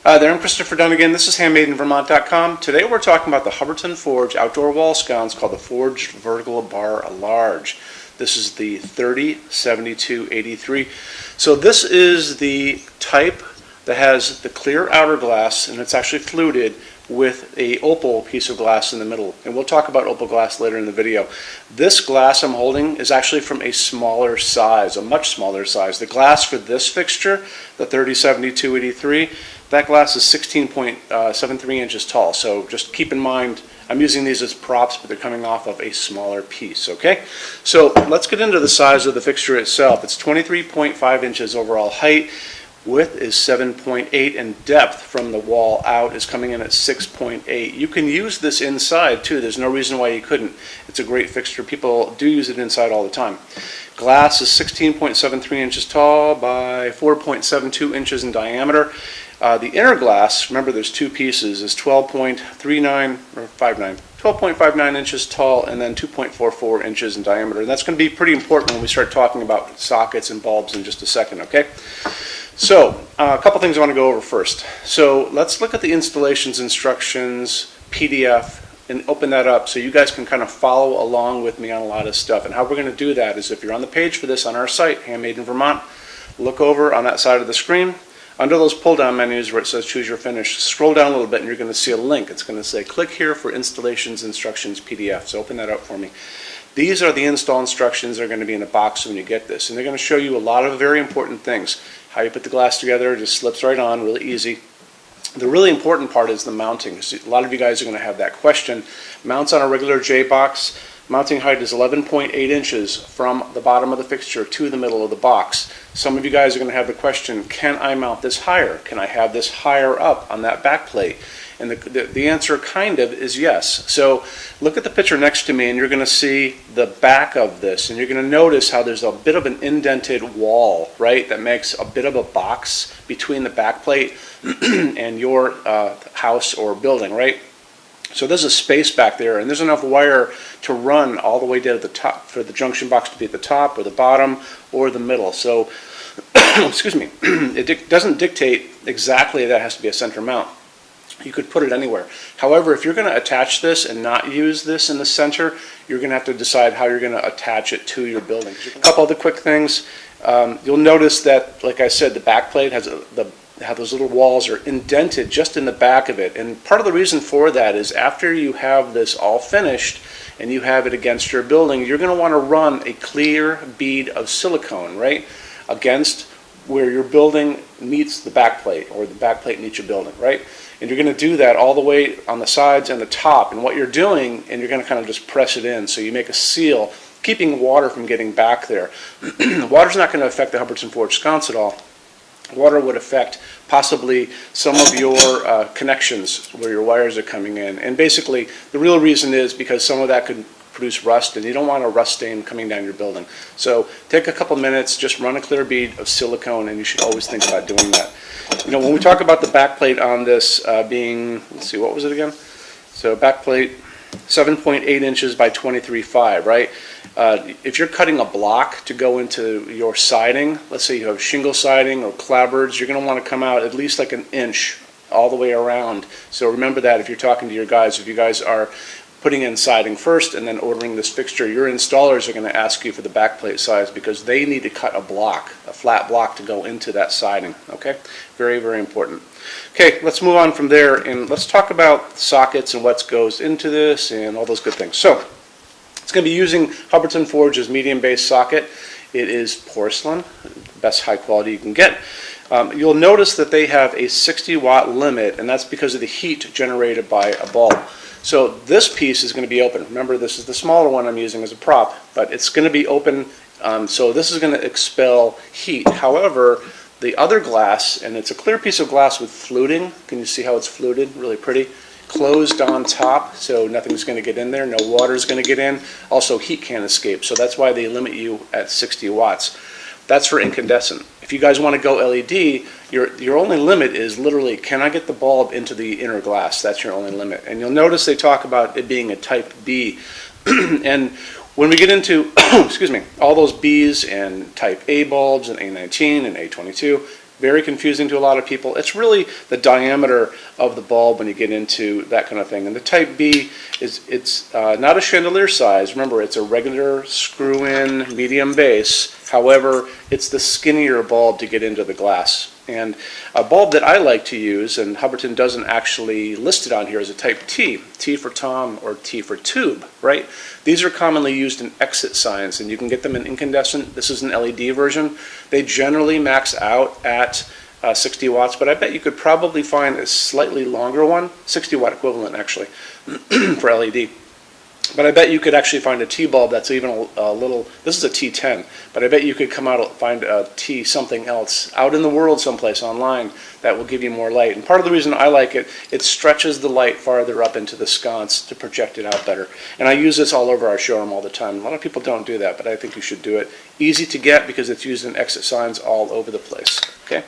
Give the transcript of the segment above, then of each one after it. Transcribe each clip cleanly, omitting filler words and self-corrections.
Hi there, I'm Christopher Dunn again. This is HandmadeInVermont.com. Today we're talking about the Hubbardton Forge outdoor wall sconce called the Forged Vertical Bar Large. This is the 307283. So this is the type that has the clear outer glass, and it's actually fluted with a opal piece of glass in the middle. And we'll talk about opal glass later in the video. This glass I'm holding is actually from a smaller size, a much smaller size. The glass for this fixture, the 307283, that glass is 16.73 inches tall. So just keep in mind, I'm using these as props, but they're coming off of a smaller piece, okay? So let's get into the size of the fixture itself. It's 23.5 inches overall height. Width is 7.8 and depth from the wall out is coming in at 6.8. You can use this inside too. There's no reason why you couldn't. It's a great fixture. People do use it inside all the time. Glass is 16.73 inches tall by 4.72 inches in diameter. The inner glass, remember there's two pieces, is 12.59 inches tall and then 2.44 inches in diameter. And that's going to be pretty important when we start talking about sockets and bulbs in just a second, okay? So, a couple things I want to go over first. So, let's look at the installations instructions, PDF, and open that up so you guys can kind of follow along with me on a lot of stuff. And how we're going to do that is if you're on the page for this on our site, Handmade in Vermont, look over on that side of the screen. Under those pull-down menus where it says Choose Your Finish, scroll down a little bit and you're going to see a link. It's going to say click here for installations instructions PDF. So open that up for me. These are the install instructions that are going to be in the box when you get this. And they're going to show you a lot of very important things. How you put the glass together, it just slips right on, really easy. The really important part is the mounting. So a lot of you guys are going to have that question. Mounts on a regular J box. Mounting height is 11.8 inches from the bottom of the fixture to the middle of the box. Some of you guys are going to have the question, can I mount this higher? Can I have this higher up on that back plate? And the answer kind of is yes. So look at the picture next to me and you're going to see the back of this and you're going to notice how there's a bit of an indented wall, right, that makes a bit of a box between the back plate and your house or building, right? So there's a space back there and there's enough wire to run all the way down to the top for the junction box to be at the top or the bottom or the middle. So, excuse me, it doesn't dictate exactly that it has to be a center mount. You could put it anywhere. However, if you're going to attach this and not use this in the center, you're going to have to decide how you're going to attach it to your building. A couple other quick things. You'll notice that, like I said, the back plate has how those little walls are indented just in the back of it. And part of the reason for that is after you have this all finished and you have it against your building, you're going to want to run a clear bead of silicone, right, against where your building meets the back plate or the back plate meets your building, right? And you're going to do that all the way on the sides and the top. And what you're doing, and you're going to kind of just press it in. So you make a seal, keeping water from getting back there. Water's not going to affect the Hubbardton Forge sconce at all. Water would affect possibly some of your connections where your wires are coming in. And basically, the real reason is because some of that could produce rust, and you don't want a rust stain coming down your building. So take a couple minutes, just run a clear bead of silicone, and you should always think about doing that. You know, when we talk about the back plate on this being, let's see, what was it again? So back plate, 7.8 inches by 23.5, right? If you're cutting a block to go into your siding, let's say you have shingle siding or clapboards, you're going to want to come out at least like an inch all the way around. So remember that if you're talking to your guys, if you guys are putting in siding first and then ordering this fixture, your installers are going to ask you for the backplate size because they need to cut a block, a flat block to go into that siding, okay? Very, very important. Okay, let's move on from there and let's talk about sockets and what goes into this and all those good things. So, it's going to be using Hubbardton Forge's medium-base socket. It is porcelain, best high quality you can get. You'll notice that they have a 60-watt limit, and that's because of the heat generated by a bulb. So this piece is going to be open. Remember, this is the smaller one I'm using as a prop, but it's going to be open, so this is going to expel heat. However, the other glass, and it's a clear piece of glass with fluting. Can you see how it's fluted? Really pretty. Closed on top, so nothing's going to get in there. No water's going to get in. Also, heat can't escape, so that's why they limit you at 60 watts. That's for incandescent. If you guys want to go LED, your only limit is literally, can I get the bulb into the inner glass? That's your only limit. And you'll notice they talk about it being a type B. And when we get into, excuse me, all those Bs and type A bulbs and A19 and A22, very confusing to a lot of people. It's really the diameter of the bulb when you get into that kind of thing. And the Type B it's not a chandelier size. Remember, it's a regular screw-in medium base. However, it's the skinnier bulb to get into the glass. And a bulb that I like to use, and Hubbardton doesn't actually list it on here, is a Type T. T for Tom or T for tube, right? These are commonly used in exit signs, and you can get them in incandescent. This is an LED version. They generally max out at 60 watts, but I bet you could probably find a slightly longer one, 60 watt equivalent actually, for LED. But I bet you could actually find a T bulb that's even a little, this is a T10, but I bet you could come out and find a T something else out in the world someplace online that will give you more light. And part of the reason I like it, it stretches the light farther up into the sconce to project it out better. And I use this all over our showroom all the time. A lot of people don't do that, but I think you should do it. Easy to get because it's used in exit signs all over the place. Okay.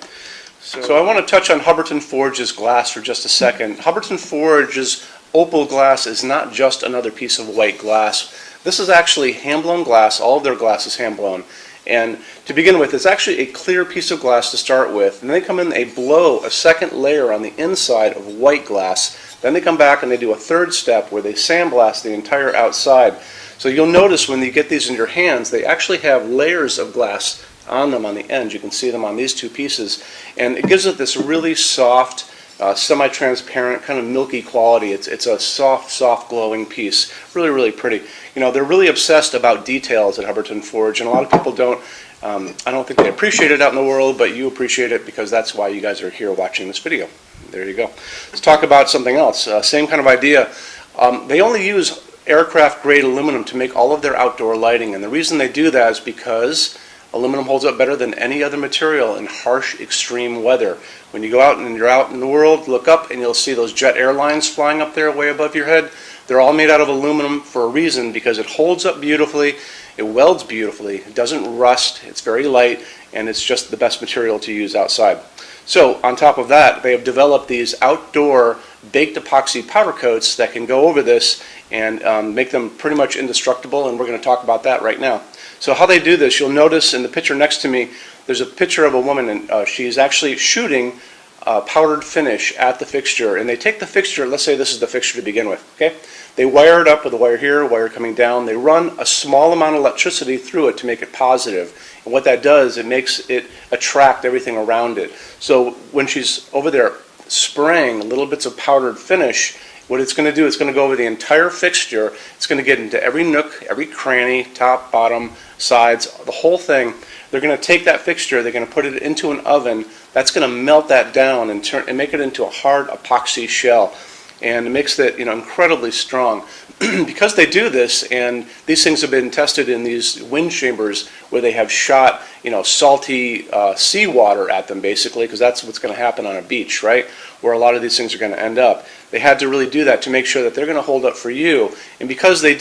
So I want to touch on Hubbardton Forge's glass for just a second. Hubbardton Forge's opal glass is not just another piece of white glass. This is actually hand-blown glass. All of their glass is hand-blown. And to begin with, it's actually a clear piece of glass to start with. And they come in, they blow a second layer on the inside of white glass. Then they come back and they do a third step where they sandblast the entire outside. So you'll notice when you get these in your hands, they actually have layers of glass on them on the end. You can see them on these two pieces. And it gives it this really soft, semi-transparent, kind of milky quality. It's a soft glowing piece. Really, really pretty. You know, they're really obsessed about details at Hubbardton Forge, and a lot of people don't, I don't think they appreciate it out in the world, but you appreciate it because that's why you guys are here watching this video. There you go. Let's talk about something else. Same kind of idea. They only use aircraft-grade aluminum to make all of their outdoor lighting, and the reason they do that is because aluminum holds up better than any other material in harsh, extreme weather. When you go out and you're out in the world, look up and you'll see those jet airlines flying up there way above your head. They're all made out of aluminum for a reason, because it holds up beautifully, it welds beautifully, it doesn't rust, it's very light, and it's just the best material to use outside. So on top of that, they have developed these outdoor baked epoxy powder coats that can go over this and make them pretty much indestructible, and we're going to talk about that right now. So how they do this, you'll notice in the picture next to me, there's a picture of a woman, and she's actually shooting powdered finish at the fixture. And they take the fixture, let's say this is the fixture to begin with, okay? They wire it up with a wire here, a wire coming down. They run a small amount of electricity through it to make it positive. And what that does, it makes it attract everything around it. So when she's over there spraying little bits of powdered finish, what it's going to do, it's going to go over the entire fixture. It's going to get into every nook, every cranny, top, bottom, sides, the whole thing. They're going to take that fixture, they're going to put it into an oven. That's going to melt that down and make it into a hard epoxy shell. And it makes it, incredibly strong. Because they do this, and these things have been tested in these wind chambers where they have shot, salty seawater at them, basically, because that's what's going to happen on a beach, right? Where a lot of these things are going to end up. They had to really do that to make sure that they're going to hold up for you. And because they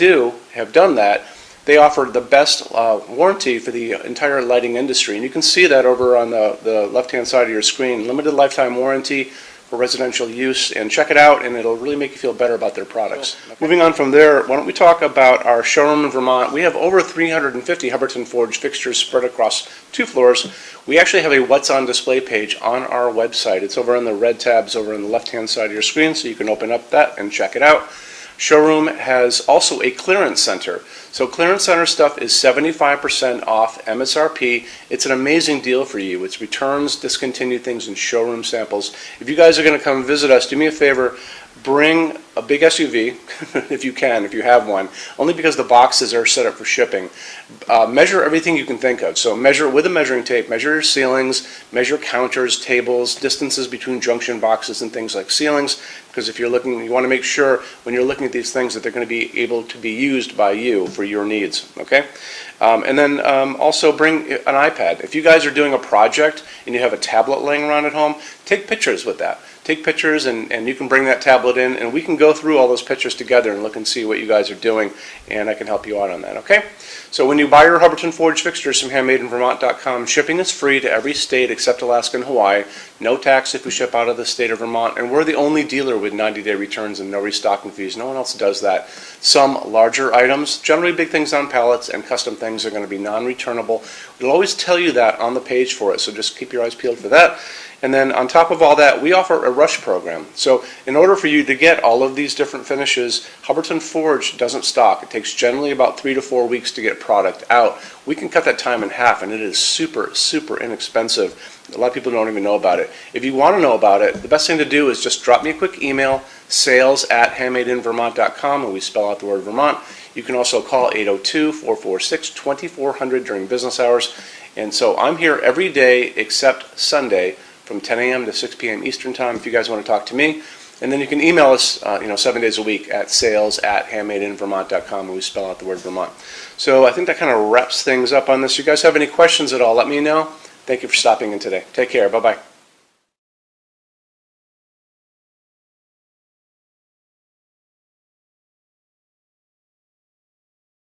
have done that, they offer the best warranty for the entire lighting industry. And you can see that over on the left-hand side of your screen. Limited lifetime warranty for residential use, and check it out, and it'll really make you feel better about their products. Okay. Moving on from there, why don't we talk about our showroom in Vermont. We have over 350 Hubbardton Forge fixtures spread across 2 floors. We actually have a What's on Display page on our website. It's over on the red tabs over on the left-hand side of your screen, so you can open up that and check it out. Showroom has also a clearance center. So clearance center stuff is 75% off MSRP. It's an amazing deal for you. It's returns, discontinued things, and showroom samples. If you guys are going to come visit us, do me a favor, bring a big SUV, if you can, if you have one, only because the boxes are set up for shipping. Measure everything you can think of. So measure with a measuring tape, measure your ceilings, measure counters, tables, distances between junction boxes and things like ceilings, because if you're looking, you want to make sure when you're looking at these things that they're going to be able to be used by you for your needs, okay? And then also bring an iPad. If you guys are doing a project and you have a tablet laying around at home, take pictures with that. Take pictures and you can bring that tablet in, and we can go through all those pictures together and look and see what you guys are doing, and I can help you out on that, okay? So when you buy your Hubbardton Forge fixtures from HandmadeInVermont.com, shipping is free to every state except Alaska and Hawaii. No tax if we ship out of the state of Vermont, and we're the only dealer with 90-day returns and no restocking fees. No one else does that. Some larger items, generally big things on pallets and custom things, are going to be non-returnable. It'll always tell you that on the page for it, so just keep your eyes peeled for that. And then on top of all that, we offer a rush program. So in order for you to get all of these different finishes, Hubbardton Forge doesn't stock. It takes generally about 3 to 4 weeks to get product out. We can cut that time in half, and it is super, super inexpensive. A lot of people don't even know about it. If you want to know about it, the best thing to do is just drop me a quick email, sales@HandmadeInVermont.com, and we spell out the word Vermont. You can also call 802-446-2400 during business hours. And so I'm here every day except Sunday from 10 a.m. to 6 p.m. Eastern Time if you guys want to talk to me. And then you can email us 7 days a week at sales@HandmadeInVermont.com, and we spell out the word Vermont. So I think that kind of wraps things up on this. You guys have any questions at all, let me know. Thank you for stopping in today. Take care. Bye-bye.